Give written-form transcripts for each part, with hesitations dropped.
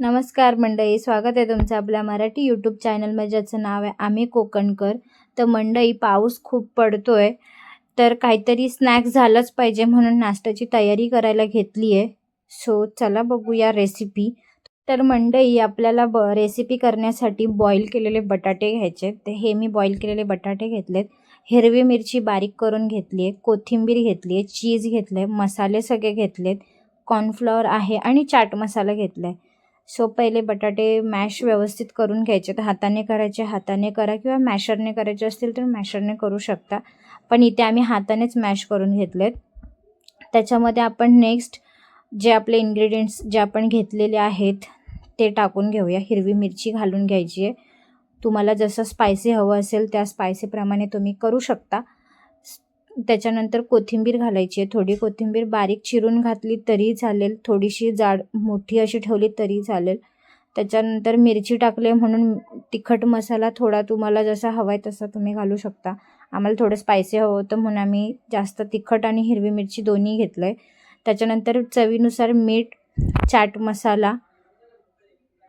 नमस्कार मंडळी, स्वागत आहे तुमचं आपल्या मराठी यूट्यूब चॅनलमध्ये, ज्याचं नाव आहे आम्ही कोकणकर. तर मंडळी, पाऊस खूप पडतोय, तर काहीतरी स्नॅक्स झालंच पाहिजे म्हणून नाश्त्याची तयारी करायला घेतली आहे. सो चला बघूया रेसिपी. तर मंडळी, आपल्याला रेसिपी करण्यासाठी बॉईल केलेले बटाटे घ्यायचे. तर हे मी बॉईल केलेले बटाटे घेतलेत. हिरवी मिरची बारीक करून घेतली आहे, कोथिंबीर घेतली आहे, चीज घेतलं आहे, मसाले सगळे घेतलेत, कॉर्नफ्लॉवर आहे आणि चाट मसाला घेतला आहे. सो पहिले बटाटे मॅश व्यवस्थित करून घ्यायचे. तर हाताने करायचे, हाताने करा, किंवा मॅशरने करायचे असतील तर मॅशरने करू शकता, पण इथे आम्ही हातानेच मॅश करून घेतलेत. त्याच्यामध्ये आपण नेक्स्ट जे आपले इन्ग्रेडियंट्स जे आपण घेतलेले आहेत ते टाकून घेऊया. हिरवी मिरची घालून घ्यायची आहे. तुम्हाला जसं स्पायसी हवं असेल त्या स्पायसीप्रमाणे तुम्ही करू शकता. त्याच्यानंतर कोथिंबीर घालायची आहे. थोडी कोथिंबीर बारीक चिरून घातली तरी चालेल, थोडीशी जाड मोठी अशी ठेवली तरी चालेल. त्याच्यानंतर मिरची टाकले म्हणून तिखट मसाला थोडा तुम्हाला जसा हवा आहे तसा तुम्ही घालू शकता. आम्हाला थोडं स्पायसी हवं होतं म्हणून आम्ही जास्त तिखट आणि हिरवी मिरची दोन्ही घेतलं आहे. त्याच्यानंतर चवीनुसार मीठ, चाट मसाला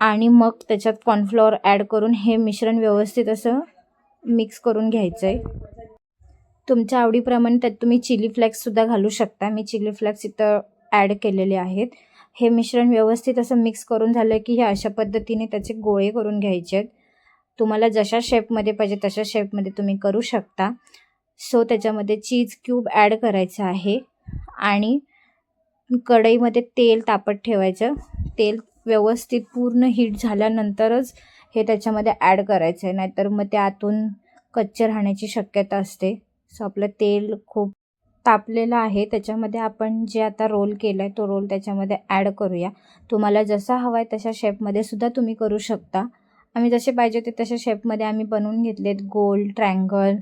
आणि मग त्याच्यात कॉर्नफ्लॉवर ॲड करून हे मिश्रण व्यवस्थित असं मिक्स करून घ्यायचं आहे. तुमच्या आवडीप्रमाणे त्यात तुम्ही चिली फ्लेक्ससुद्धा घालू शकता. मी चिली फ्लेक्स इथं ॲड केलेले आहेत. हे मिश्रण व्यवस्थित असं मिक्स करून झालं की हे अशा पद्धतीने त्याचे गोळे करून घ्यायचे आहेत. तुम्हाला जशा शेपमध्ये पाहिजे तशा शेपमध्ये तुम्ही करू शकता. सो त्याच्यामध्ये चीज क्यूब ॲड करायचं आहे आणि कढईमध्ये तेल तापत ठेवायचं. तेल व्यवस्थित पूर्ण हीट झाल्यानंतरच हे त्याच्यामध्ये ॲड करायचं आहे, नाहीतर मग ते आतून कच्चे राहण्याची शक्यता असते. सो आपलं तेल खूप तापलेलं आहे. त्याच्यामध्ये आपण जे आता रोल केला आहे तो रोल त्याच्यामध्ये ॲड करूया. तुम्हाला जसा हवा आहे तशा शेपमध्ये सुद्धा तुम्ही करू शकता. आम्ही जसे पाहिजे ते तशा शेपमध्ये आम्ही बनवून घेतलेत, गोल, ट्रायंगल,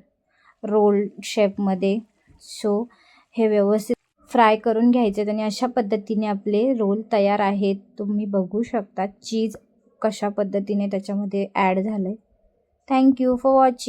रोल शेपमध्ये. सो हे व्यवस्थित फ्राय करून घ्यायचे आणि अशा पद्धतीने आपले रोल तयार आहेत. तुम्ही बघू शकता चीज कशा पद्धतीने त्याच्यामध्ये ॲड झालं आहे. Thank you for watching.